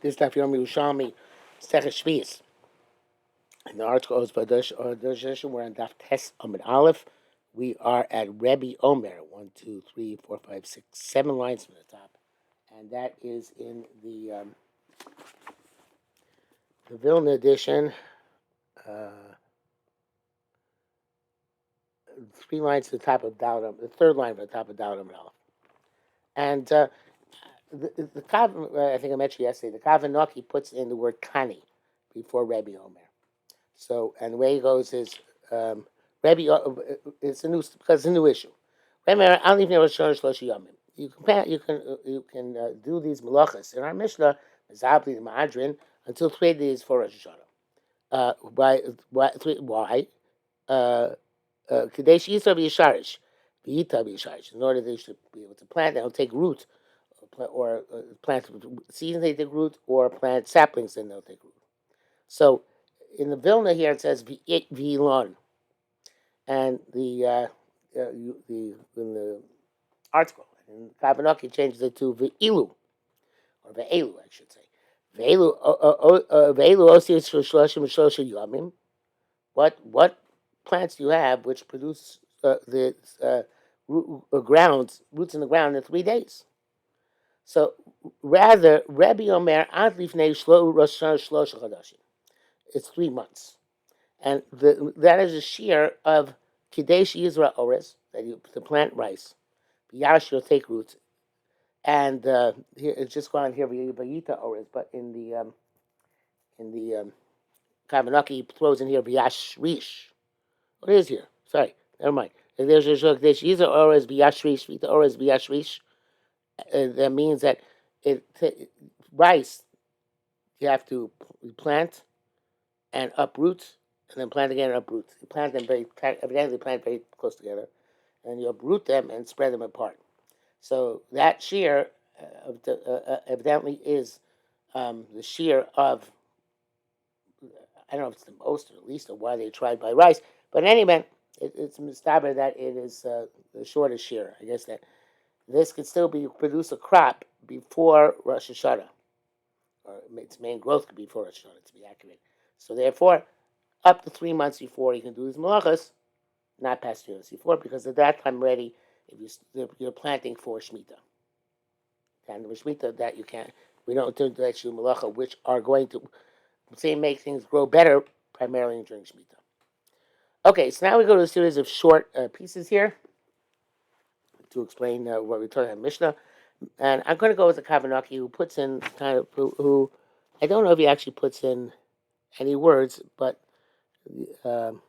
This stuff Yerushalmi Shevi'is. And the article is by We're on Daf Tes Amid Aleph. We are at Rebbe Omer. 1, 2, 3, 4, 5, 6, 7 lines from the top. And that is in the Vilna edition. 3 lines to the top of Dal, the third line from the top of Dal Amid Aleph. And the Kav, I think I mentioned yesterday, the Kavanaki puts in the word Kani before Rebbe Omer. So, and the way it goes is, Rebbe, it's a new, because it's a new issue. Rebbe, I don't even know what Shlosh Yomim. You can do these malachas in our Mishnah, Zabli the Ma'adrin, until 3 days for Rosh Hashanah. Why? Kadesh Yisrael Yisharish, V'yita Yisharish. In order they should be able to plant, they'll take root, or plant seeds they take root, or plant saplings and they'll take root. So in the Vilna here it says V'ilon, and in the article in Kavanaki changes it to V'ilu, or Ve'elu, I should say. Ve'elu Osius Shloshim Shloshim Yomim. What plants do you have which produce the roots in the ground in 3 days? So rather, Rebbe Omer Ad Lifnei Rosh Hashanah Shlosh Chodashim. It's 3 months, and that is a shear of Kadesh Yisra Ores, that you to plant rice. Yash will take roots, and here it's just gone here Vayita Ores, but in the Kavanaki he throws in here V'yash Rish. What is here? Sorry, never mind. If there's a Kadesh Yisra Ores V'yash Rish, Vita Ores V'yash Rish, that means that rice you have to plant and uproot, and then plant again and uproot. You plant them evidently plant very close together, and you uproot them and spread them apart. So that shear evidently is the shear of, I don't know if it's the most or the least of why they tried by rice, but in any event, it's mistaber that it is the shortest shear. I guess that this could still produce a crop before Rosh Hashanah, or its main growth could be before Rosh Hashanah, to be accurate. So therefore, up to 3 months before you can do these malachas, not past 3 months before, because at that time already, if you're planting for Shemitah. And with Shemitah, that you can't, we don't do that you malacha, which are going to make things grow better, primarily during Shemitah. Okay, so now we go to a series of short pieces here to explain what we're talking about Mishnah. And I'm going to go with the Kavanaki, who puts in who I don't know if he actually puts in any words, but well,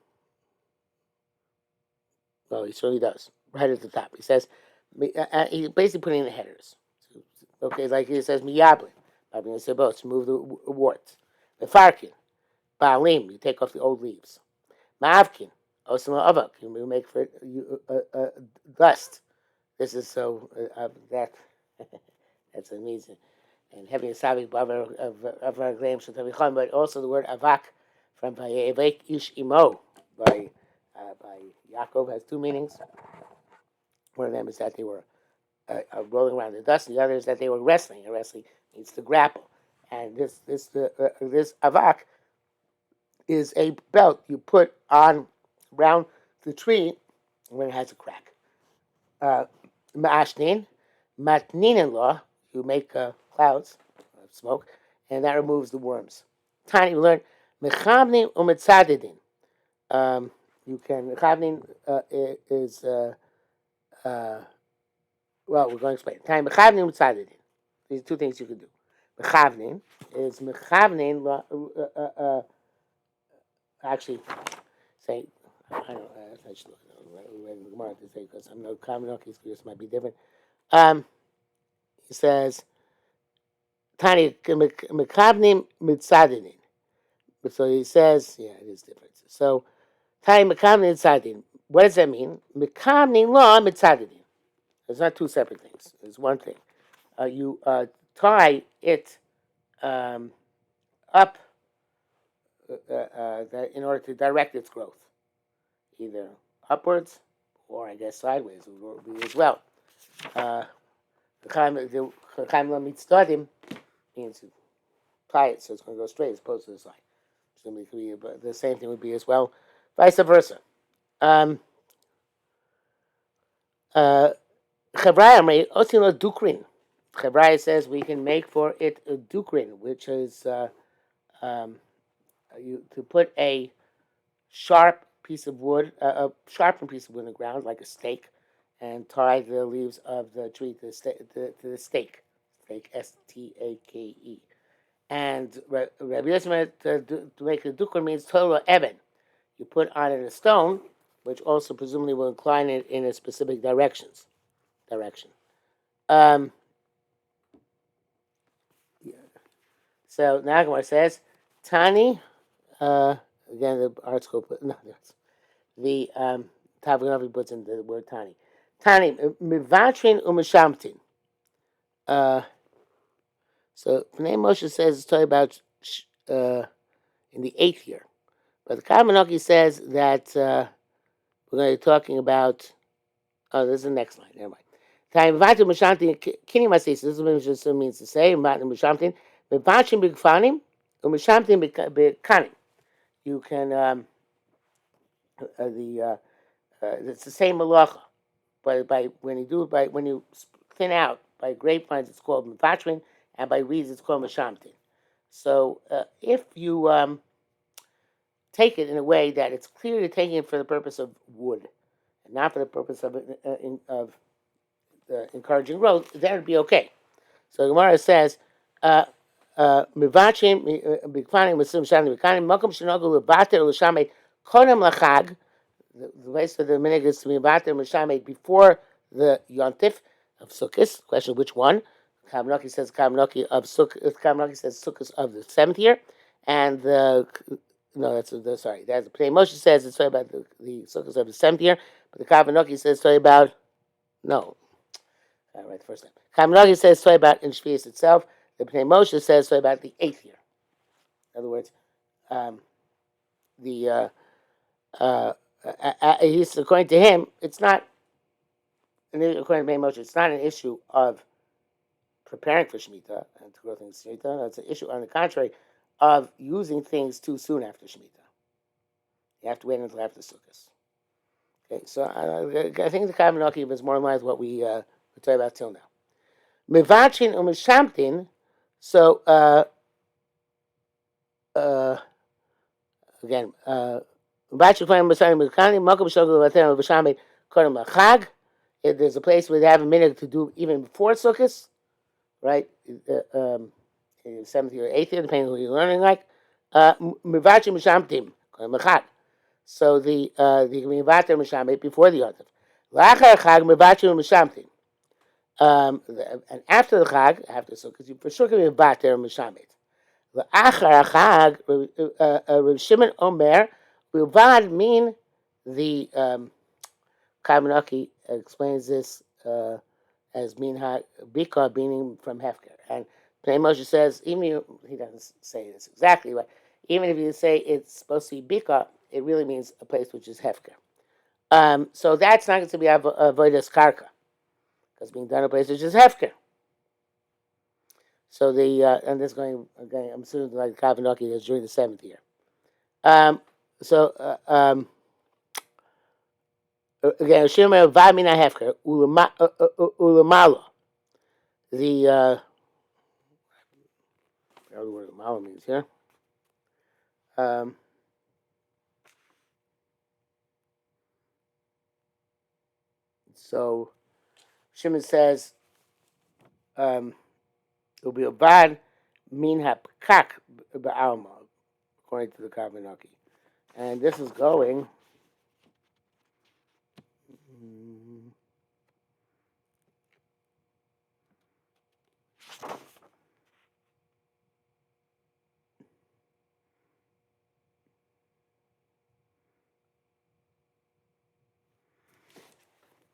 he certainly does. Right at the top, he says he's basically putting in the headers. Okay, like he says, miyablin, to remove the warts. Mefarkin, baalim, you take off the old leaves. Ma'avkin, osama avak, you make for dust. This is so that's amazing. And having a sabik bavar of our claim shatavichon, but also the word avak from Vayevek Ish Imo by Yaakov has 2 meanings. One of them is that they were rolling around in the dust, and the other is that they were wrestling. And wrestling means to grapple. And this avak is a belt you put on around the tree when it has a crack. Ma'ashnin, matnin in law, you make clouds of smoke, and that removes the worms. Tiny, we learn mechavnin umetzadidin. You can mechavnin is well, we're going to explain. Tiny mechavnin umetzadidin. These are 2 things you can do. Mechavnin is mechavnin. Actually, say I don't know. I should look at the Gemara to say because I'm no Kavanaki, so this might be different. He says, Tani Mekavnim Mitzadinin. So he says, yeah, it is different. So, Tani Mekavnim Mitzadinin. What does that mean? Mekavnim law Mitzadinin. It's not 2 separate things. It's one thing. You tie it up in order to direct its growth, either upwards or I guess sideways would be as well. The Chaim Mitzdadim means tie it so it's going to go straight as opposed to the side. Presumably, it could be, but the same thing would be as well, vice versa. Chavraya osilo dukrin. Chavraya says we can make for it a dukrin, which is to put a sharp piece of wood, a sharpened piece of wood in the ground, like a stake, and tie the leaves of the tree to the stake, stake, And Rabbi Yosef to make a dukran means total eben. You put on it a stone, which also presumably will incline it in a specific direction. Um, so Nagamar says, Tani, again the article put no, the Tavanovi puts in the word Tani. Tani mivatrin umishamtin. So Pnei Moshe says it's talking about in the 8th year, but the Kavanaki says that we're going to be talking about. Oh, this is the next line. Never mind. Time vatu mishamtin kini masis. This is what it just means to say. Vatu mishamtin mivachim b'gfanim umishamtin b'kanim. You can it's the same malacha, but by when you thin out by grapevines it's called mivachrin, and by reeds it's called mishamtin. So if you take it in a way that it's clearly taking it for the purpose of wood, and not for the purpose of encouraging growth, that would be okay. So Gemara says, "Mivachim b'kfanim misim shani b'kanim makom shenogu levater l'shamet kodem lachag." The place for the minhag is to be vater l'shamet before the yontif of Sukkot. Question: which one? Kavanaki says Kavanaki of Sukkot. Kavanaki says Sukkot of the 7th year, and the no, that's sorry. That's the Pnei Moshe says it's talking about the Sukkot of the 7th year, but the Kavanaki says it's talking about no. Right, the first time. Kavanaki says it's talking about in Shevi'is itself. The Pnei Moshe says it's talking about the 8th year. In other words, the he's according to him, it's not. According to Pnei Moshe, it's not an issue of preparing for Shemitah and to grow things Shemitah. No, it's an issue, on the contrary, of using things too soon after Shemitah. You have to wait until after Sukkot. Okay, so I think the Kavanaki is more in line with what we talking about till now. Mivachin umishamtin. So again, if there's a place where they have a minute to do even before Sukkot, right? 7th year or 8th year, depending on who you're learning like. Mivachim mishamtim mechag. So the mivater mishamit before the yontif. Lachar chag mivachim mishamtim. And after the chag, after Sukkot, you for sure can be mivater mishamit. Lachar chag, Rav Shimon Omer, Bilvad mean the Kavanaki explains this as minha bika meaning from hefker, and Pnei Moshe says even he doesn't say this exactly, but even if you say it's supposed to be bika, it really means a place which is hefker. So that's not going to be avodas karka, because being done in a place which is hefker. So the and this going again, I'm assuming like Kavanaki is during the 7th year. Again, Shema Vamina Hefker, Ulamala. The I don't know what Ulamala means here. So Shimon says it'll be a bad minha kak ba'alma, according to the Kavanaki. And this is going.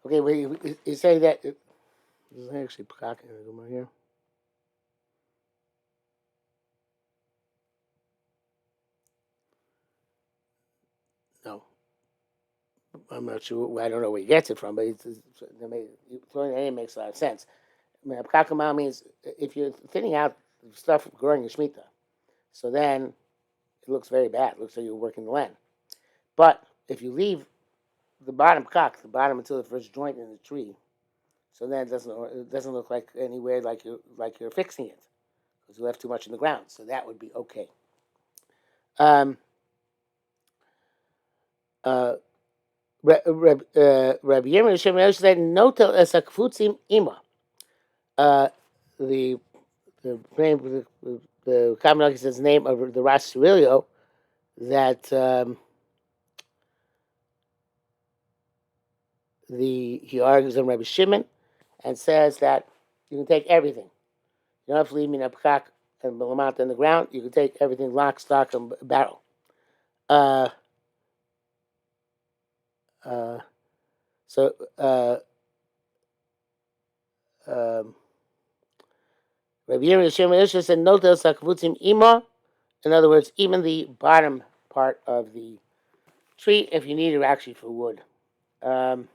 Okay, wait, you say that. This is actually Pekak here. No. I'm not sure. I don't know where he gets it from, but throwing it in makes a lot of sense. I mean, Pekak means if you're thinning out stuff growing in Shemitah, So then it looks very bad. It looks like you're working the land. But if you leave the bottom cock, the bottom until the first joint in the tree, so then it doesn't look like anywhere like you're fixing it because you left too much in the ground. So that would be okay. Um, uh, Rabbi Yerushalmi Shevi'is said, "Notel es hakfutzim ima." Uh, the name the Kavanagh says the name of the Ras Cirilio that he argues on Rabbi Shimon and says that you can take everything. You don't have to leave me in a pkak and belamant in the ground. You can take everything lock, stock, and barrel. Uh, uh, so um, Rabbi Yerushalmi Shevi'is said, "Notel es hakfutzim ima." In other words, even the bottom part of the tree, if you need it actually for wood. Um,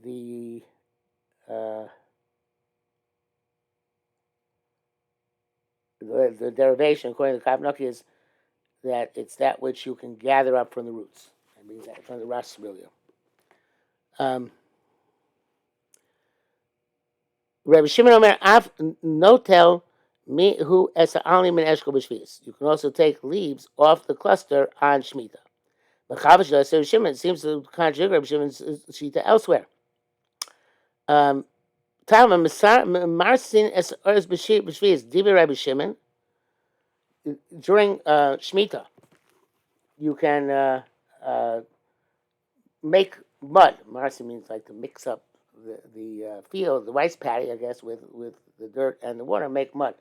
the uh, the derivation, according to Kavanagh, is that it's that which you can gather up from the roots. That means that from the Ras Cirilio. Rabbi Shimon Omer, Av notel me who es ha'alim min eshkol b'shvius. You can also take leaves off the cluster on Shemitah. But Chavish says Shimon seems to contradict Rabbi Shimon's Shita elsewhere. Tama Marsin es ores b'shvius divi Rabbi Shimon. During Shemitah, you can make mud. Marsin means like to mix up the field, the rice paddy, I guess, with the dirt and the water, make mud.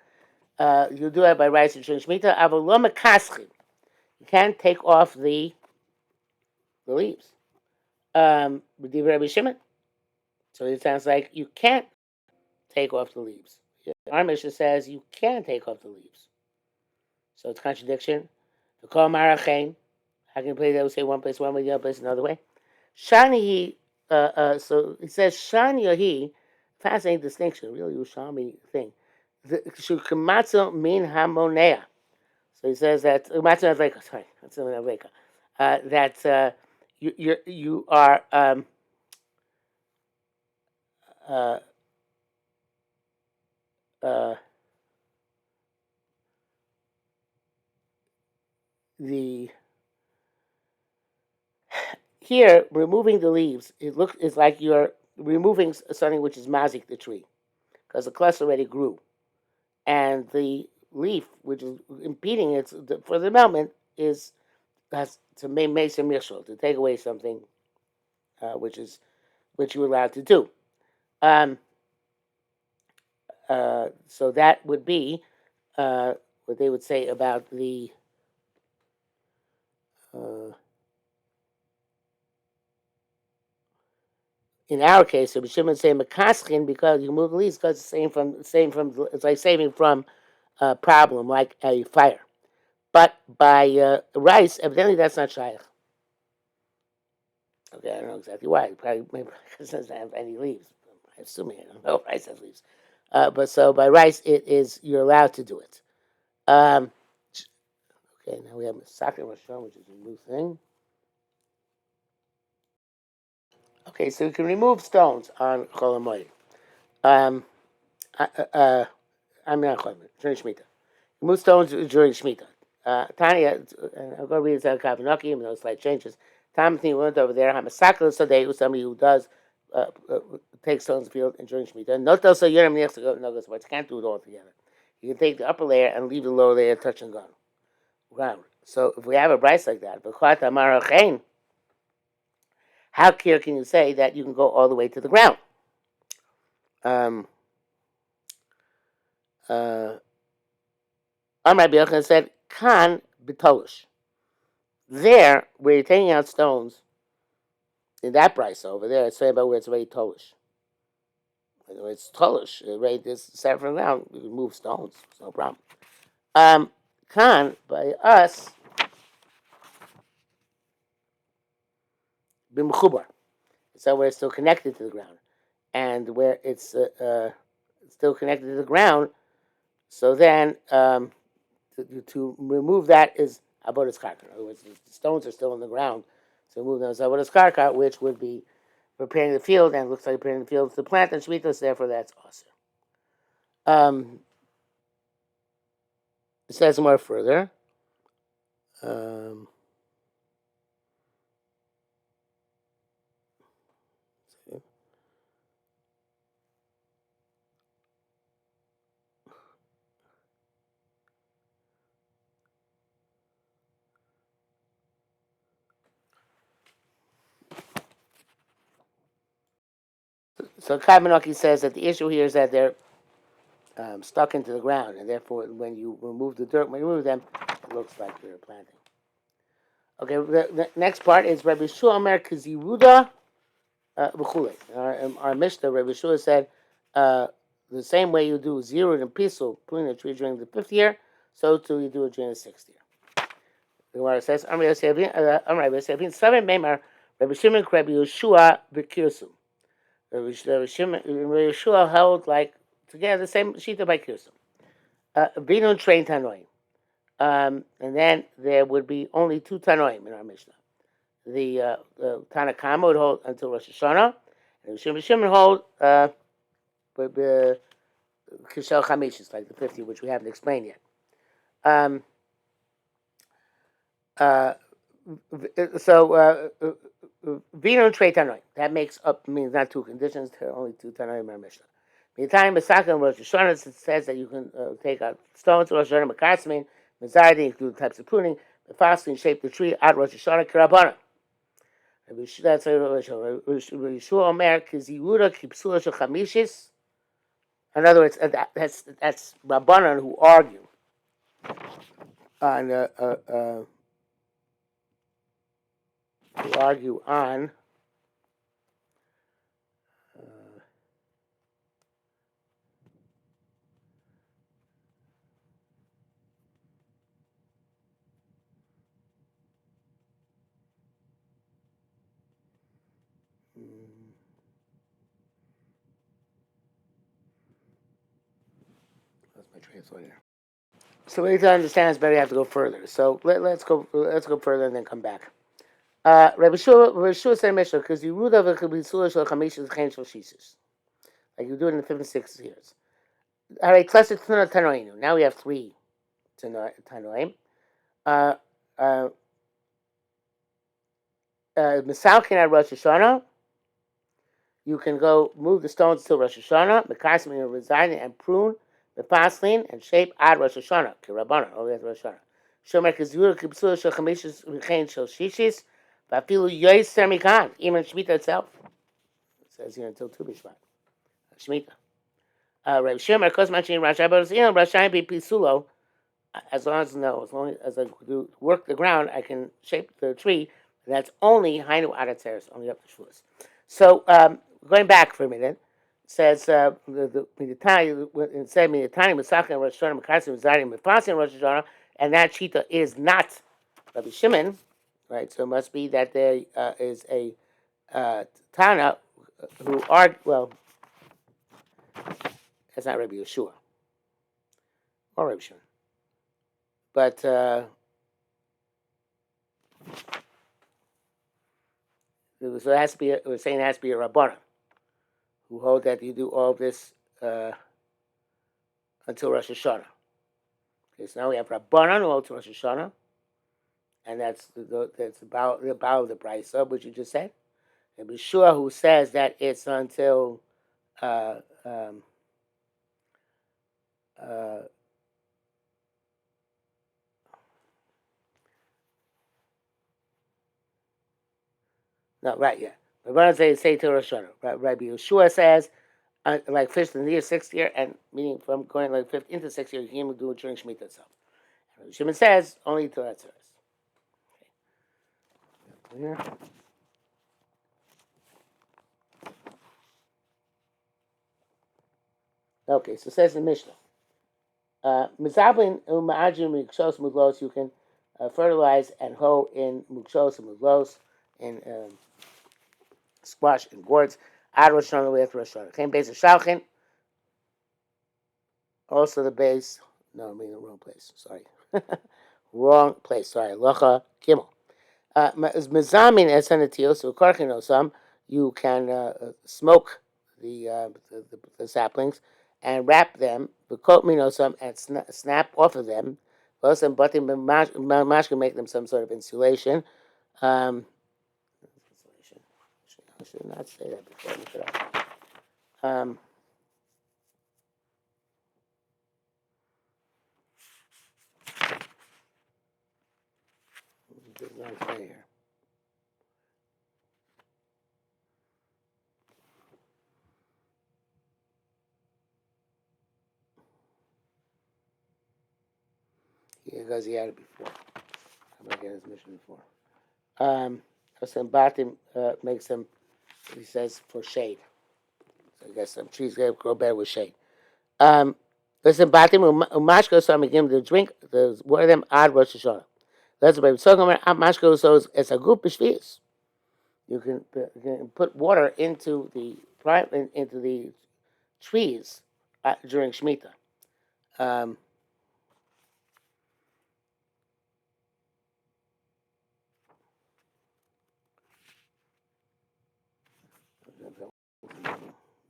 You do that by rice and Shemitah. Avaloma kaschin. You can't take off the leaves. With Rabbi Shimon. So it sounds like you can't take off the leaves. Our Mishnah says you can take off the leaves. So it's contradiction. The call marachain. How can you play that? We say one place one way, the other place another way. Shani, so it says Shani Yahi, fascinating distinction, really Yerushalmi thing. Shukamatzo min hamonea. So he says that Matzo Avleka, sorry, Matzo Avleka, that you are uh, the here removing the leaves. It's like you're removing something which is mazik the tree because the cluster already grew, and the leaf which is impeding it for the development has to make some mishal to take away something which you're allowed to do. So that would be what they would say about the in our case, so Shimon say makaschin because you move the leaves because it's it's like saving from a problem like a fire. But by rice, evidently that's not shaykh. Okay, I don't know exactly why. Probably maybe because it doesn't have any leaves. I assume I don't know. Rice has leaves. But so by rice, it is you're allowed to do it. Um, okay, now we have Sakra Mashon, which is a new thing. Okay, so you can remove stones on Chol Hamoed. Um, I'm not Chol Hamoed, during Shemitah. Remove stones during Shemitah. Tanya, I'll go read it out of Kavanagh, even though slight changes. Timothy went over there. Hamasakal Sadeh, who's somebody who does take stones field and during Shemitah. Not also Yerim next to go, no, but you can't do it all together. You can take the upper layer and leave the lower layer touch and ground. So if we have a price like that, how clear can you say that you can go all the way to the ground? Amar Yochanan said, "Kan b'tolush." There, where you're taking out stones, in that price over there, it's saying about where it's already tolish. When it's tolish, right? This set from the ground, you can move stones, it's no problem. Kan by us, b'mechubar. So where it's still connected to the ground, and where it's still connected to the ground. So then to remove that is avodas karka. In other words, the stones are still in the ground, so remove them is avodas karka, which would be preparing the field, and it looks like preparing the field to plant and shmitas. Therefore, that's awesome. It says more further. Um, so Kabanoki says that the issue here is that they're stuck into the ground, and therefore, when you remove the dirt, when you remove them, it looks like you're planting. Okay, the next part is Rabbi Shua Omer Kiziruda B'chule. Our Mishnah, Rabbi Shua said, the same way you do zirud and pisul, pruning the tree during the 5th year, so too you do it during the 6th year. The Gemara says, Rabbi Yosefin, Memar, Rabbi Shimon, Rabbi Yeshua B'kirsum. Rabbi Yeshua held like together the same shita by Kirsum. Binun train Tanoim. And then there would be only 2 Tanoim in our Mishnah. The Tanakama would hold until Rosh Hashanah, and Shimon hold Kishel Chamishis, like the 50, which we haven't explained yet. Vino and Trey Tanoim. That makes up, means not 2 conditions, there are only 2 Tanoim in our Mishnah. The time Masaka and Rosh Hashanah, it says that you can take out stones, Rosh Hashanah, Makasmin, Mazardi, you can do the types of pruning, the fasting, shape the tree, at Rosh Hashanah, Kirabana. That's Yeshua Omer, Kiziruda, Kipsula, Chamishis. In other words, that's Rabbanan who argue on that's my train of thought here. So we need to understand it's better. You have to go further. So let's go further and then come back. Rabbi Shua said Mishnah because you root of a kabisula shel chamishis chen shel shishis, like you do it in the 5th and 6th years. All right, classic tanoinu. Now we have 3 tanoim. Misalkin at Rosh Hashanah. You can go move the stones till Rosh Hashanah. Mekasim you resign and prune the paslin and shape ad Rosh Hashanah. Kirabana, all the way to Rosh Hashanah. Shomer kizur kibsula shel chamishis v'chein shel shishis. Vafilu yoyser mikan. Even Shemitah itself. It says here until Tu B'Shvat. Shemitah. Rabbi Shomer kos machin Rashi Abodazin Rashi be pisulo. As long as I do work the ground, I can shape the tree. That's only hainu adatzeres, only up to shvuos. So going back for a minute, it says the it said Miditani Masaka and Rosh Hashanah Mekasim Zarim Mefasim Rosh Hashanah, and that shita is not Rabbi Shimon, right? So it must be that there is a Tana who are that's not Rabbi Yeshua or Rabbi Shimon, but so it has to be. We're saying it has to be a Rabbana who hold that you do all this until Rosh Hashanah. Okay, so now we have Rabbanan who hold to Rosh Hashanah, and that's about the Brisa, which you just said. And Bishua who says that it's until uh, um, uh, no, right, yeah. Rabbanan say till Rosh Hashanah. Rabbi Yeshua says like 5th in the year, 6th year, and meaning from going like 5th into 6th year, you can even do it during Shemitah itself. And Shimon says only till that service. Okay. Okay, so it says in Mishnah. Mizablin u'ma'ajim mukshos muglos, you can fertilize and hoe in mukshos and muglos, in squash and gourds. Ad Rosh Hashanah, way after Rosh Hashanah. Came base of Shalchin, also the base. No, I'm in the wrong place. Sorry. Wrong place. Sorry. Locha Gimel. Mazamin esanatio, so karchinosam, you can smoke the saplings and wrap them, v'kot minosam, and snap off of them. Also, but mash can make them some sort of insulation. Insulation. I should not say that before I look it up. Does not say here. Because he had it before. I'm gonna get his mission before. Batim makes them, he says, for shade. So I guess some trees grow better with shade. Listen, Batim Umashko, so I'm going to drink the one of them ad Rosh Hashanah. That's what I'm talking about. Mashko, so it's a group of Shevi'is. You can put water into the trees during Shemitah.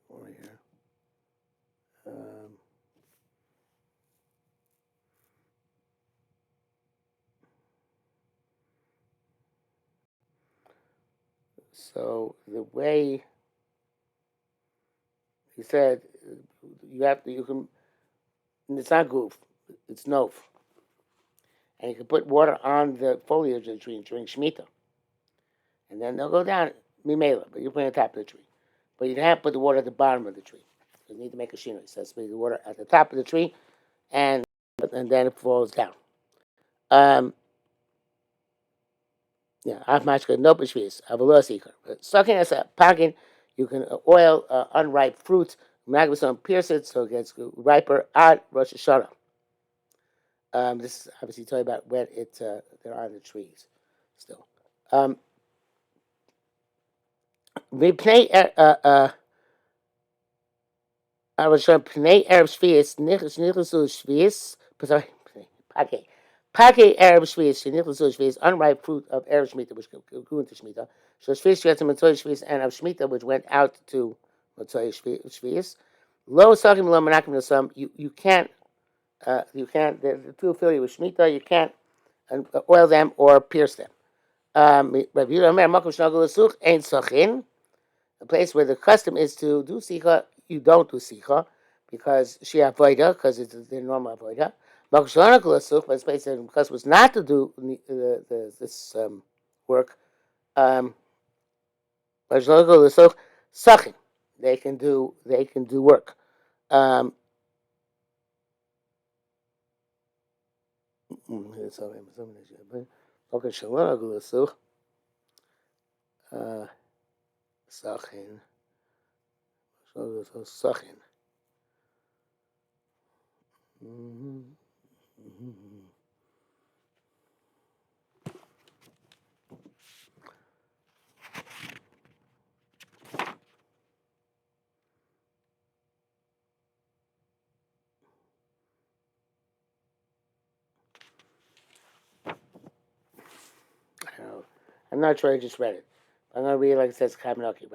Over here. So the way he said, you can. It's not goof, it's nof, and you can put water on the foliage of the tree during Shemitah, and then they'll go down mimela, but you put it on top of the tree. But you have to put the water at the bottom of the tree. You need to make a shino. It says put the water at the top of the tree, and then it falls down. Yeah, afmashka no b'shvis avalosika. Sucking as a packing, you can oil unripe fruit. Magnus pierce it so it gets riper at Rosh Hashanah. This is obviously talking about when they're on the trees still. Mipnei I was trying Pnei Arab Shevi'is Nichelasu Shevi'is. Sorry, Pake Arab Shevi'is Nichelasu Shevi'is unripe fruit of Arab Shemitah which grew into Shemitah. So Shevi'is gets to Matzoy Shevi'is and of Shemitah which went out to Matzoy Shevi'is. Lo Sakim Lo Manakim Nasam. You can't the two affiliated with Shemitah. You can't oil them or pierce them. A place where the custom is to do sikha, you don't do sikha because she avoida because it's the normal avoida. But a place that the custom was not to do this work. They can do work. Sachin. Sachin. I'm not sure I just read it. I'm going to read it like it says Kabinaki.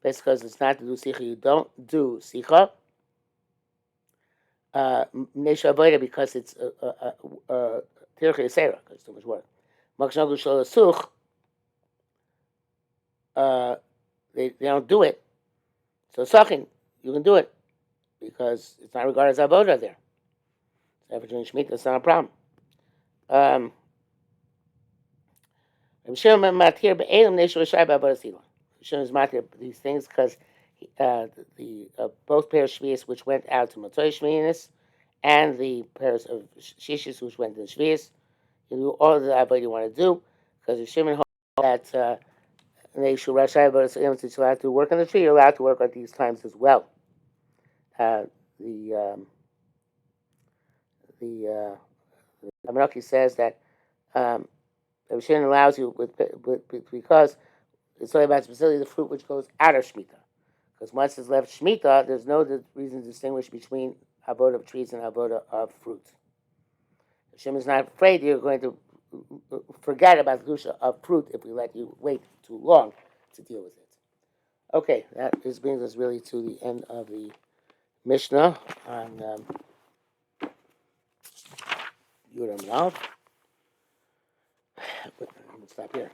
That's because it's not to do Sikha. You don't do Sikha. Nesha Avoida because it's Tircha Yisera, because it's too much work. Makshagu Shalasuch, they don't do it. So Sachin, you can do it because it's not regarded as Avoda there. So after doing Shemitah, it's not a problem. Hashem is matir these things because both pairs of Shevi'is which went out to Matzoy Shevi'is and the pairs of Shishis which went to the Shevi'is. You do all of the avodah you want to do because Hashem holds that they should rush out, but it's allowed to work on the tree. You're allowed to work at these times as well. The Amanaki says that Hashem allows you because it's only about specifically the fruit which goes out of Shemitah. Because once it's left Shemitah, there's no reason to distinguish between avoda of trees and avoda of fruit. Hashem is not afraid you're going to forget about the kedusha of fruit if we let you wait too long to deal with it. Okay, that brings us really to the end of the Mishnah on Yud Lav. But I'm going to stop here.